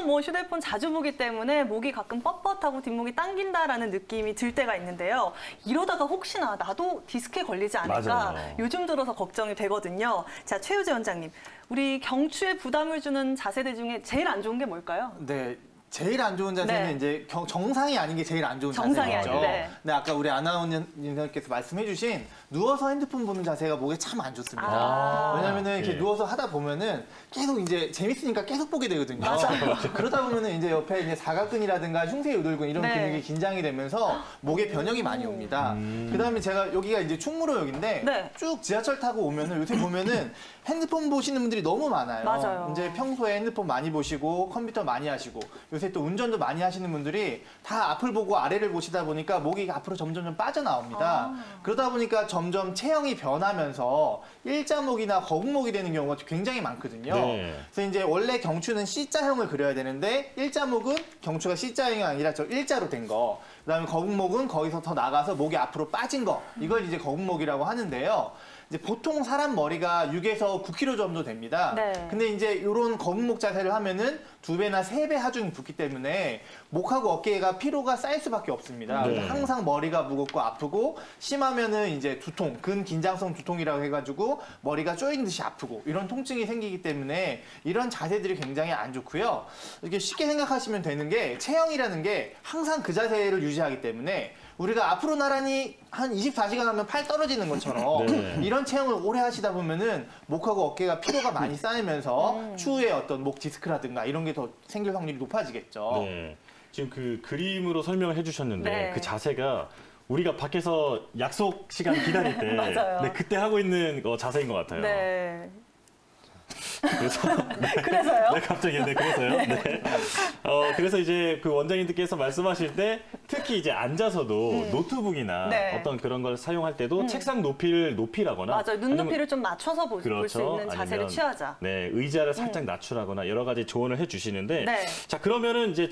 뭐 휴대폰 자주 보기 때문에 목이 가끔 뻣뻣하고 뒷목이 당긴다라는 느낌이 들 때가 있는데요. 이러다가 혹시나 나도 디스크에 걸리지 않을까 맞아요. 요즘 들어서 걱정이 되거든요. 자, 최유재 원장님, 우리 경추에 부담을 주는 자세들 중에 제일 안 좋은 게 뭘까요? 네. 제일 안 좋은 자세는 네. 이제 정상이 아닌 게 제일 안 좋은 정상이 자세죠. 아닌데. 네, 아까 우리 아나운서님께서 말씀해주신 누워서 핸드폰 보는 자세가 목에 참 안 좋습니다. 왜냐면은 이렇게 예. 누워서 하다 보면은 계속 이제 재밌으니까 계속 보게 되거든요. 그러다 보면은 이제 옆에 이제 사각근이라든가 흉쇄유돌근 이런 네. 근육이 긴장이 되면서 목에 변형이 많이 옵니다. 그다음에 제가 여기가 이제 충무로역인데 네. 쭉 지하철 타고 오면은 요새 보면은 핸드폰 보시는 분들이 너무 많아요. 맞아요. 이제 평소에 핸드폰 많이 보시고 컴퓨터 많이 하시고 요새 또 운전도 많이 하시는 분들이 다 앞을 보고 아래를 보시다 보니까 목이 앞으로 점점 빠져나옵니다. 그러다 보니까 점점 체형이 변하면서 일자목이나 거북목이 되는 경우가 굉장히 많거든요. 네. 그래서 이제 원래 경추는 C자형을 그려야 되는데 일자목은 경추가 C자형이 아니라 저 일자로 된 거. 그다음에 거북목은 거기서 더 나가서 목이 앞으로 빠진 거. 이걸 이제 거북목이라고 하는데요. 이제 보통 사람 머리가 6에서 9kg 정도 됩니다. 네. 근데 이제 이런 거북목 자세를 하면은 2배나 3배 하중이 붙기 때문에 목하고 어깨가 피로가 쌓일 수밖에 없습니다. 네. 그래서 항상 머리가 무겁고 아프고 심하면은 이제 두통, 근긴장성 두통이라고 해가지고 머리가 쪼인 듯이 아프고 이런 통증이 생기기 때문에 이런 자세들이 굉장히 안 좋고요. 이렇게 쉽게 생각하시면 되는 게 체형이라는 게 항상 그 자세를 유지하기 때문에 우리가 앞으로 나란히 한 24시간 하면 팔 떨어지는 것처럼 네. 이런 체형을 오래 하시다 보면은 목하고 어깨가 피로가 많이 쌓이면서 추후에 어떤 목 디스크라든가 이런 게 더 생길 확률이 높아지겠죠. 네. 지금 그 그림으로 설명을 해주셨는데 네. 그 자세가 우리가 밖에서 약속 시간 기다릴 때 맞아요. 네, 그때 하고 있는 자세인 것 같아요. 네. 그래서 그래서요? 네, 갑자기 그래서요. 네. 그래서 이제 그 원장님들께서 말씀하실 때 특히 이제 앉아서도 노트북이나 네. 어떤 그런 걸 사용할 때도 책상 높이를 높이라거나 맞아요. 눈높이를 좀 맞춰서 볼 수 그렇죠. 있는 자세를 아니면, 취하자. 네, 의자를 살짝 낮추라거나 여러 가지 조언을 해주시는데, 네. 자 그러면은 이제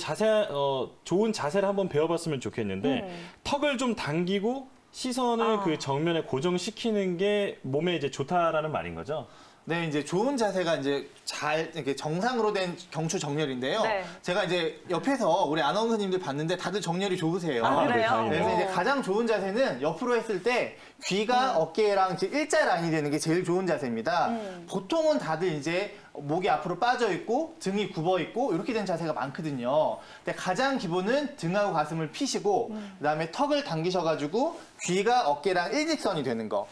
좋은 자세를 한번 배워봤으면 좋겠는데 턱을 좀 당기고 시선을 그 정면에 고정시키는 게 몸에 이제 좋다라는 말인 거죠. 네, 이제 좋은 자세가 이제 이렇게 정상으로 된 경추 정렬인데요. 네. 제가 이제 옆에서 우리 아나운서님들 봤는데 다들 정렬이 좋으세요. 아, 그래요? 다행이네요. 그래서 이제 가장 좋은 자세는 옆으로 했을 때 귀가 어깨랑 이제 일자 라인이 되는 게 제일 좋은 자세입니다. 보통은 다들 이제 목이 앞으로 빠져 있고 등이 굽어 있고 이렇게 된 자세가 많거든요. 근데 가장 기본은 등하고 가슴을 피시고 그다음에 턱을 당기셔가지고 귀가 어깨랑 일직선이 되는 거.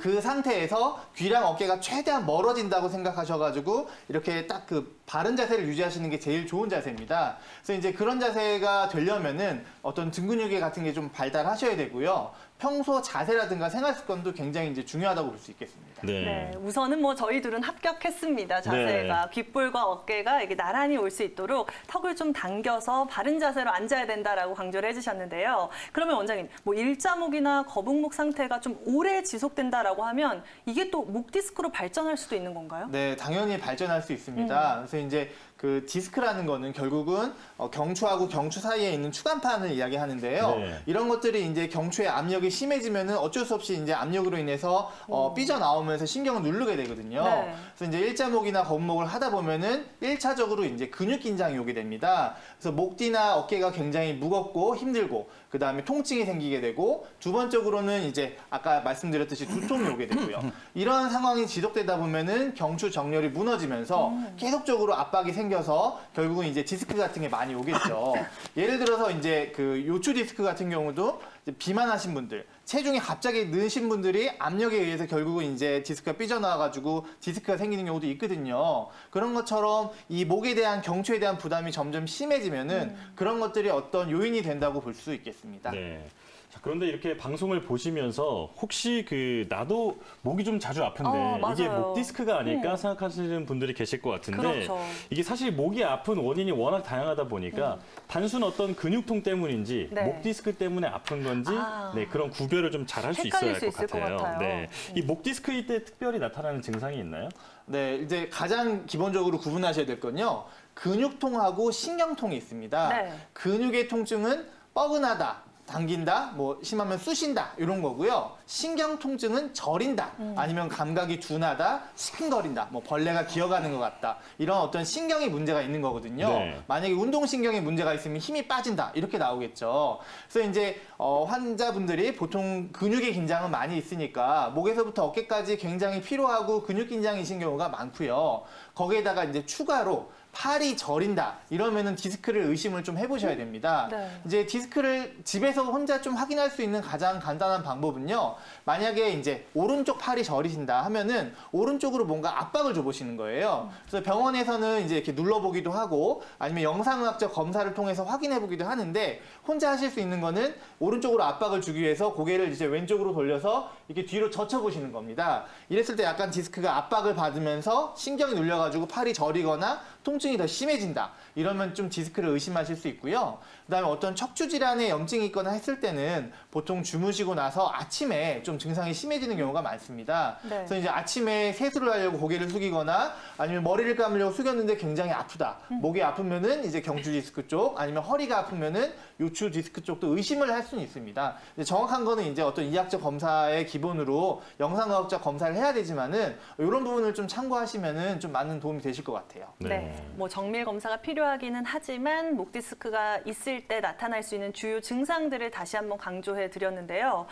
그 상태에서 귀랑 어깨가 최대한 멀어진다고 생각하셔가지고 이렇게 딱 그 바른 자세를 유지하시는 게 제일 좋은 자세입니다. 그래서 이제 그런 자세가 되려면은 어떤 등 근육계 같은 게 좀 발달하셔야 되고요. 평소 자세라든가 생활 습관도 굉장히 이제 중요하다고 볼 수 있겠습니다. 네, 우선은 뭐 저희 둘은 합격했습니다. 자세가 귓볼과 어깨가 이게 나란히 올 수 있도록 턱을 좀 당겨서 바른 자세로 앉아야 된다라고 강조를 해주셨는데요. 그러면 원장님, 뭐 일자목이나 거북목 상태가 좀 오래 지속된다라고 하면 이게 또 목 디스크로 발전할 수도 있는 건가요? 네, 당연히 발전할 수 있습니다. 그래서 이제 그 디스크라는 거는 결국은 경추하고 경추 사이에 있는 추간판을 이야기하는데요. 네. 이런 것들이 이제 경추의 압력이 심해지면은 어쩔 수 없이 이제 압력으로 인해서 삐져나오면서 신경을 누르게 되거든요. 네. 그래서 이제 일자목이나 거북목을 하다 보면은 1차적으로 이제 근육 긴장이 오게 됩니다. 그래서 목 뒤나 어깨가 굉장히 무겁고 힘들고 그 다음에 통증이 생기게 되고 두 번째로는 이제 아까 말씀드렸듯이 두통이 오게 되고요. 이런 상황이 지속되다 보면은 경추 정렬이 무너지면서 계속적으로 압박이 생겨서 결국은 이제 디스크 같은 게 많이 오겠죠. 예를 들어서 이제 그 요추 디스크 같은 경우도 이제 비만하신 분들, 체중이 갑자기 느신 분들이 압력에 의해서 결국은 이제 디스크가 삐져나와가지고 디스크가 생기는 경우도 있거든요. 그런 것처럼 이 목에 대한 경추에 대한 부담이 점점 심해지면은 그런 것들이 어떤 요인이 된다고 볼 수 있겠습니다. 네. 자, 그런데 이렇게 방송을 보시면서 혹시 나도 목이 좀 자주 아픈데 이게 맞아요. 목 디스크가 아닐까 생각하시는 분들이 계실 것 같은데 그렇죠. 이게 사실 목이 아픈 원인이 워낙 다양하다 보니까 단순 어떤 근육통 때문인지 네. 목 디스크 때문에 아픈 건지 네, 그런 구별을 좀 잘 할 수 있어야 헷갈릴 할 수 것 있을 것 같아요. 같아요. 네. 이 목 디스크일 때 특별히 나타나는 증상이 있나요? 네, 이제 가장 기본적으로 구분하셔야 될 건요. 근육통하고 신경통이 있습니다. 네. 근육의 통증은 뻐근하다, 당긴다, 뭐 심하면 쑤신다 이런 거고요. 신경 통증은 저린다, 아니면 감각이 둔하다, 시큰거린다, 뭐 벌레가 기어가는 것 같다 이런 어떤 신경이 문제가 있는 거거든요. 네. 만약에 운동신경에 문제가 있으면 힘이 빠진다 이렇게 나오겠죠. 그래서 이제 환자분들이 보통 근육의 긴장은 많이 있으니까 목에서부터 어깨까지 굉장히 피로하고 근육 긴장이신 경우가 많고요. 거기에다가 이제 추가로 팔이 저린다 이러면은 디스크를 의심을 좀 해보셔야 됩니다. 네. 이제 디스크를 집에서 혼자 좀 확인할 수 있는 가장 간단한 방법은요. 만약에 이제 오른쪽 팔이 저리신다 하면은 오른쪽으로 뭔가 압박을 줘보시는 거예요. 그래서 병원에서는 이제 이렇게 눌러보기도 하고 아니면 영상의학적 검사를 통해서 확인해보기도 하는데 혼자 하실 수 있는 거는 오른쪽으로 압박을 주기 위해서 고개를 이제 왼쪽으로 돌려서 이렇게 뒤로 젖혀보시는 겁니다. 이랬을 때 약간 디스크가 압박을 받으면서 신경이 눌려가지고 팔이 저리거나 통증이 더 심해진다. 이러면 좀 디스크를 의심하실 수 있고요. 그다음에 어떤 척추 질환에 염증이 있거나 했을 때는 보통 주무시고 나서 아침에 좀 증상이 심해지는 경우가 많습니다. 네. 그래서 이제 아침에 세수를 하려고 고개를 숙이거나 아니면 머리를 감으려고 숙였는데 굉장히 아프다. 목이 아프면은 이제 경추 디스크 쪽 아니면 허리가 아프면은 요추 디스크 쪽도 의심을 할 수는 있습니다. 이제 정확한 거는 이제 어떤 이학적 검사의 기본으로 영상의학적 검사를 해야 되지만은 이런 부분을 좀 참고하시면은 좀 많은 도움이 되실 것 같아요. 네. 뭐 정밀 검사가 필요하기는 하지만 목 디스크가 있을 때 나타날 수 있는 주요 증상들을 다시 한번 강조해 드렸는데요.